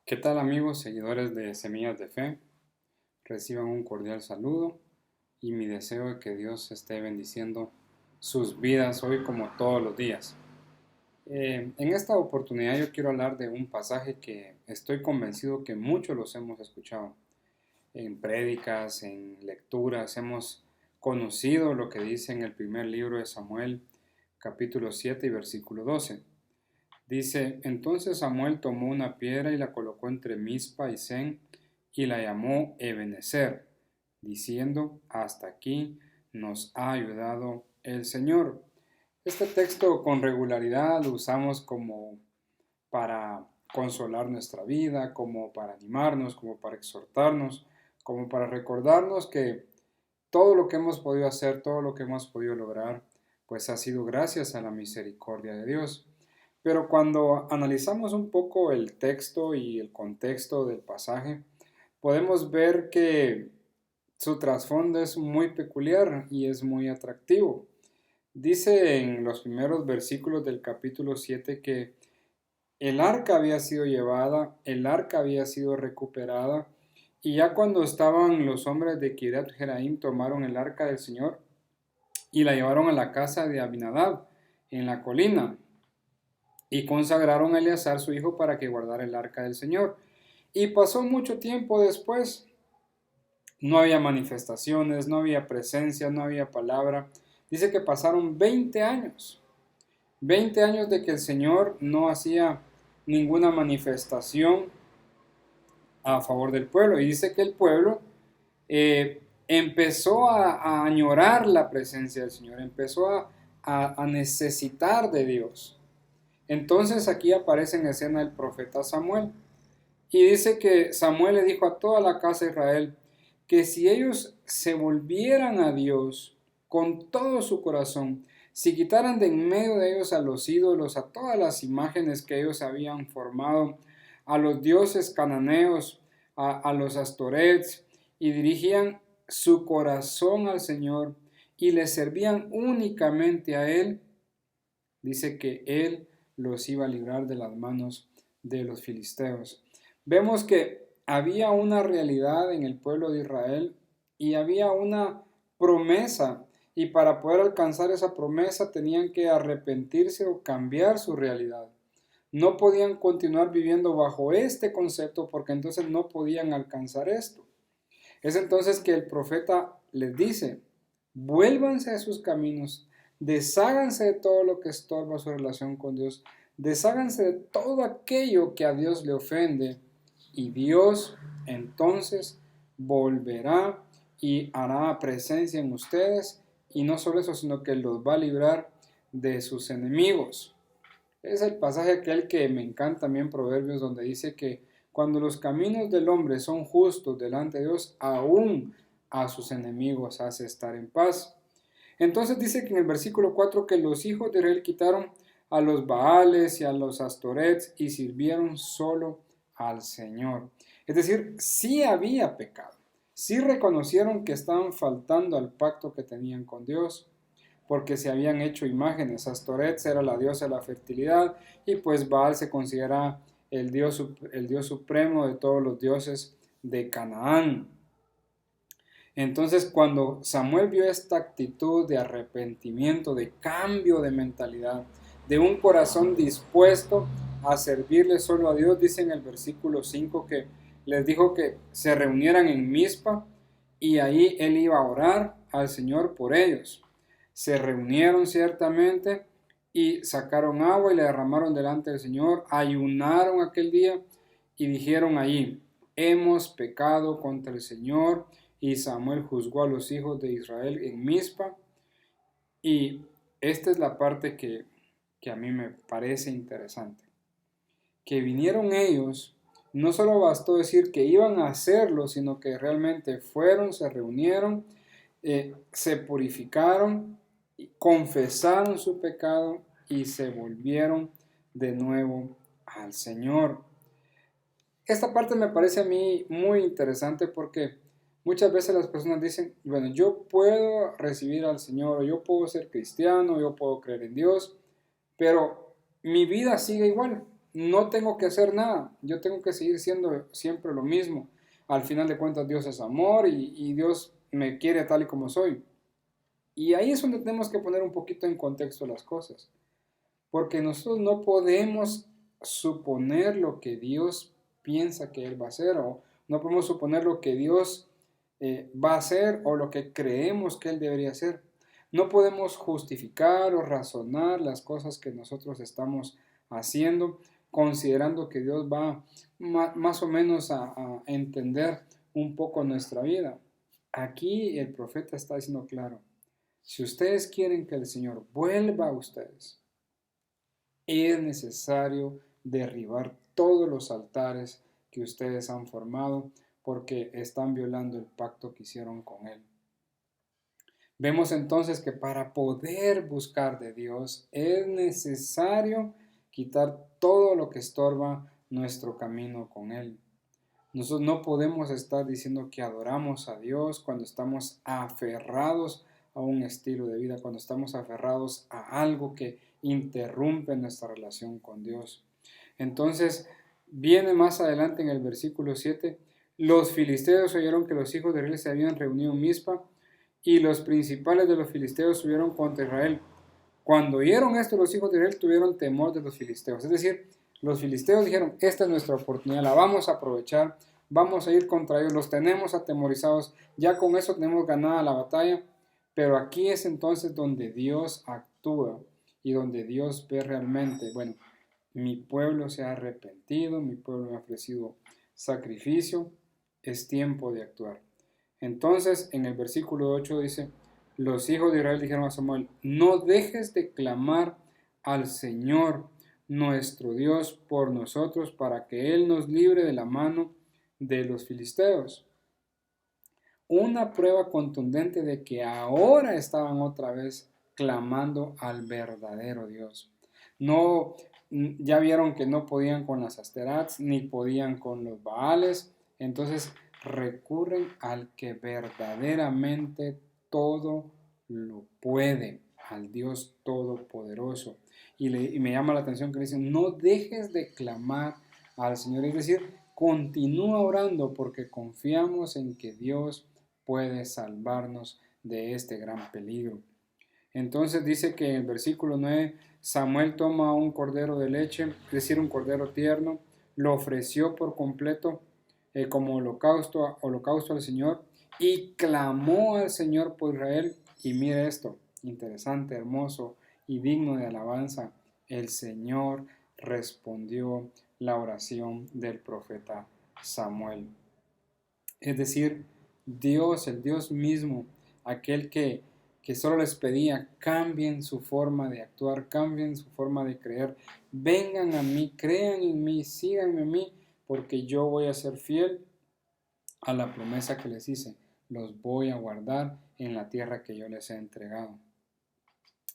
¿Qué tal amigos, seguidores de Semillas de Fe? Reciban un cordial saludo y mi deseo es que Dios esté bendiciendo sus vidas hoy como todos los días. En esta oportunidad yo quiero hablar de un pasaje que estoy convencido que muchos los hemos escuchado. En prédicas, en lecturas, hemos conocido lo que dice en el primer libro de Samuel, capítulo 7 y versículo 12. Dice, entonces Samuel tomó una piedra y la colocó entre Mizpa y Sen y la llamó Ebenezer, diciendo, hasta aquí nos ha ayudado el Señor. Este texto con regularidad lo usamos como para consolar nuestra vida, como para animarnos, como para exhortarnos, como para recordarnos que todo lo que hemos podido hacer, todo lo que hemos podido lograr, pues ha sido gracias a la misericordia de Dios. Pero cuando analizamos un poco el texto y el contexto del pasaje, podemos ver que su trasfondo es muy peculiar y es muy atractivo. Dice en los primeros versículos del capítulo 7 que el arca había sido llevada, el arca había sido recuperada, y ya cuando estaban los hombres de Kiriat Jeraim tomaron el arca del Señor y la llevaron a la casa de Abinadab en la colina y consagraron a Eleazar su hijo para que guardara el arca del Señor. Y pasó mucho tiempo después, no había manifestaciones, no había presencia, no había palabra. Dice que pasaron 20 años de que el Señor no hacía ninguna manifestación a favor del pueblo. Y dice que el pueblo empezó a añorar la presencia del Señor, empezó a necesitar de Dios. Entonces aquí aparece en escena el profeta Samuel. Y dice que Samuel le dijo a toda la casa de Israel que si ellos se volvieran a Dios con todo su corazón, si quitaran de en medio de ellos a los ídolos, a todas las imágenes que ellos habían formado, a los dioses cananeos, a los astorets, y dirigían su corazón al Señor y le servían únicamente a Él, dice que Él los iba a librar de las manos de los filisteos. Vemos que había una realidad en el pueblo de Israel y había una promesa, y para poder alcanzar esa promesa tenían que arrepentirse o cambiar su realidad. No podían continuar viviendo bajo este concepto porque entonces no podían alcanzar esto. Es entonces que el profeta les dice, vuélvanse a sus caminos, desháganse de todo lo que estorba su relación con Dios, desháganse de todo aquello que a Dios le ofende, y Dios entonces volverá y hará presencia en ustedes, y no solo eso, sino que los va a librar de sus enemigos. Es el pasaje aquel que me encanta también, Proverbios, donde dice que cuando los caminos del hombre son justos delante de Dios, aún a sus enemigos hace estar en paz. Entonces dice que en el versículo 4 que los hijos de Israel quitaron a los Baales y a los Astorets y sirvieron solo al Señor. Es decir, sí había pecado, sí reconocieron que estaban faltando al pacto que tenían con Dios, porque se habían hecho imágenes. Astoreth era la diosa de la fertilidad y pues Baal se considera el dios supremo de todos los dioses de Canaán. Entonces cuando Samuel vio esta actitud de arrepentimiento, de cambio de mentalidad, de un corazón dispuesto a servirle solo a Dios, dice en el versículo 5 que les dijo que se reunieran en Mizpa y ahí él iba a orar al Señor por ellos. Se reunieron ciertamente y sacaron agua y le derramaron delante del Señor, ayunaron aquel día y dijeron allí, hemos pecado contra el Señor. Y Samuel juzgó a los hijos de Israel en Mizpa. Y esta es la parte que a mí me parece interesante. Que vinieron ellos, no solo bastó decir que iban a hacerlo, sino que realmente fueron, se reunieron, se purificaron, confesaron su pecado y se volvieron de nuevo al Señor. Esta parte me parece a mí muy interesante porque muchas veces las personas dicen, bueno, yo puedo recibir al Señor, o yo puedo ser cristiano, yo puedo creer en Dios, pero mi vida sigue igual. no tengo que hacer nada, yo tengo que seguir siendo siempre lo mismo. Al final de cuentas Dios es amor y Dios me quiere tal y como soy. Y ahí es donde tenemos que poner un poquito en contexto las cosas, porque nosotros no podemos suponer lo que Dios piensa que Él va a hacer, o no podemos suponer lo que Dios va a hacer o lo que creemos que Él debería hacer. No podemos justificar o razonar las cosas que nosotros estamos haciendo, considerando que Dios va más o menos a entender un poco nuestra vida. Aquí el profeta está diciendo claro, si ustedes quieren que el Señor vuelva a ustedes, es necesario derribar todos los altares que ustedes han formado porque están violando el pacto que hicieron con Él. Vemos entonces que para poder buscar de Dios es necesario quitar todo lo que estorba nuestro camino con Él. Nosotros no podemos estar diciendo que adoramos a Dios cuando estamos aferrados a un estilo de vida, cuando estamos aferrados a algo que interrumpe nuestra relación con Dios. Entonces, viene más adelante en el versículo 7, los filisteos oyeron que los hijos de Israel se habían reunido en Mizpa y los principales de los filisteos subieron contra Israel. Cuando oyeron esto, los hijos de Israel tuvieron temor de los filisteos. Es decir, los filisteos dijeron, esta es nuestra oportunidad, la vamos a aprovechar, vamos a ir contra ellos, los tenemos atemorizados, ya con eso tenemos ganada la batalla. Pero aquí es entonces donde Dios actúa y donde Dios ve realmente, bueno, mi pueblo se ha arrepentido, mi pueblo me ha ofrecido sacrificio, es tiempo de actuar. Entonces, en el versículo 8 dice, los hijos de Israel dijeron a Samuel, no dejes de clamar al Señor nuestro Dios por nosotros para que Él nos libre de la mano de los filisteos. Una prueba contundente de que ahora estaban otra vez clamando al verdadero Dios. No, ya vieron que no podían con las asterats, ni podían con los baales, entonces recurren al que verdaderamente todo lo puede, al Dios todopoderoso. Y me llama la atención que le dicen, no dejes de clamar al Señor, es decir, continúa orando porque confiamos en que Dios puede salvarnos de este gran peligro. Entonces dice que en el versículo 9, Samuel toma un cordero de leche, es decir, un cordero tierno, lo ofreció por completo como holocausto al Señor y clamó al Señor por Israel. Y mire esto, interesante, hermoso y digno de alabanza. El Señor respondió la oración del profeta Samuel. Es decir, Dios, el Dios mismo, aquel que solo les pedía, cambien su forma de actuar, cambien su forma de creer, vengan a mí, crean en mí, síganme a mí, porque yo voy a ser fiel a la promesa que les hice, los voy a guardar en la tierra que yo les he entregado.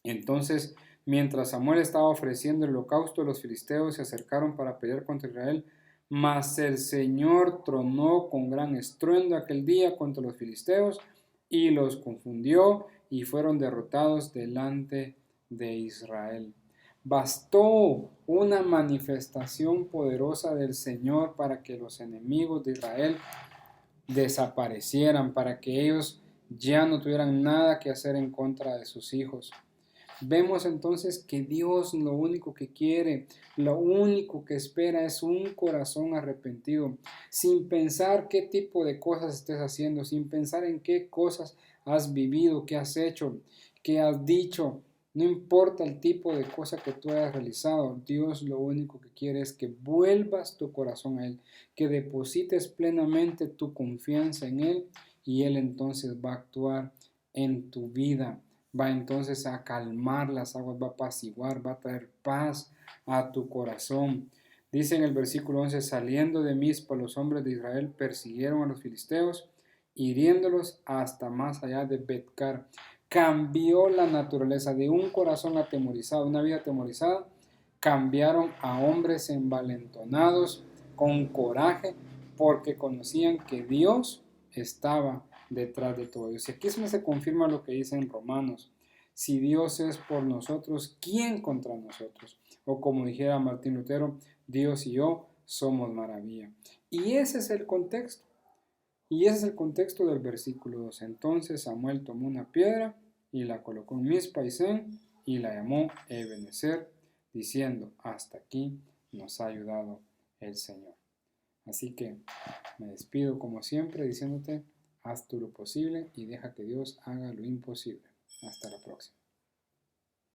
Entonces, mientras Samuel estaba ofreciendo el holocausto, los filisteos se acercaron para pelear contra Israel, mas el Señor tronó con gran estruendo aquel día contra los filisteos y los confundió y fueron derrotados delante de Israel. Bastó una manifestación poderosa del Señor para que los enemigos de Israel desaparecieran, para que ellos ya no tuvieran nada que hacer en contra de sus hijos. Vemos entonces que Dios lo único que quiere, lo único que espera es un corazón arrepentido, sin pensar qué tipo de cosas estés haciendo, sin pensar en qué cosas has vivido, qué has hecho, qué has dicho. No importa el tipo de cosa que tú hayas realizado, Dios lo único que quiere es que vuelvas tu corazón a Él, que deposites plenamente tu confianza en Él y Él entonces va a actuar en tu vida. Va entonces a calmar las aguas, va a apaciguar, va a traer paz a tu corazón. Dice en el versículo 11, saliendo de Mizpa los hombres de Israel persiguieron a los filisteos, hiriéndolos hasta más allá de Betcar. Cambió la naturaleza de un corazón atemorizado, una vida atemorizada, cambiaron a hombres envalentonados, con coraje, porque conocían que Dios estaba detrás de todo eso. Y aquí se confirma lo que dice en Romanos. Si Dios es por nosotros, ¿quién contra nosotros? O como dijera Martín Lutero, Dios y yo somos maravilla. Y ese es el contexto. Y ese es el contexto del versículo 2. Entonces Samuel tomó una piedra y la colocó en Mizpa y Sen y la llamó Ebenezer, diciendo, hasta aquí nos ha ayudado el Señor. Así que me despido como siempre diciéndote, haz tú lo posible y deja que Dios haga lo imposible. Hasta la próxima.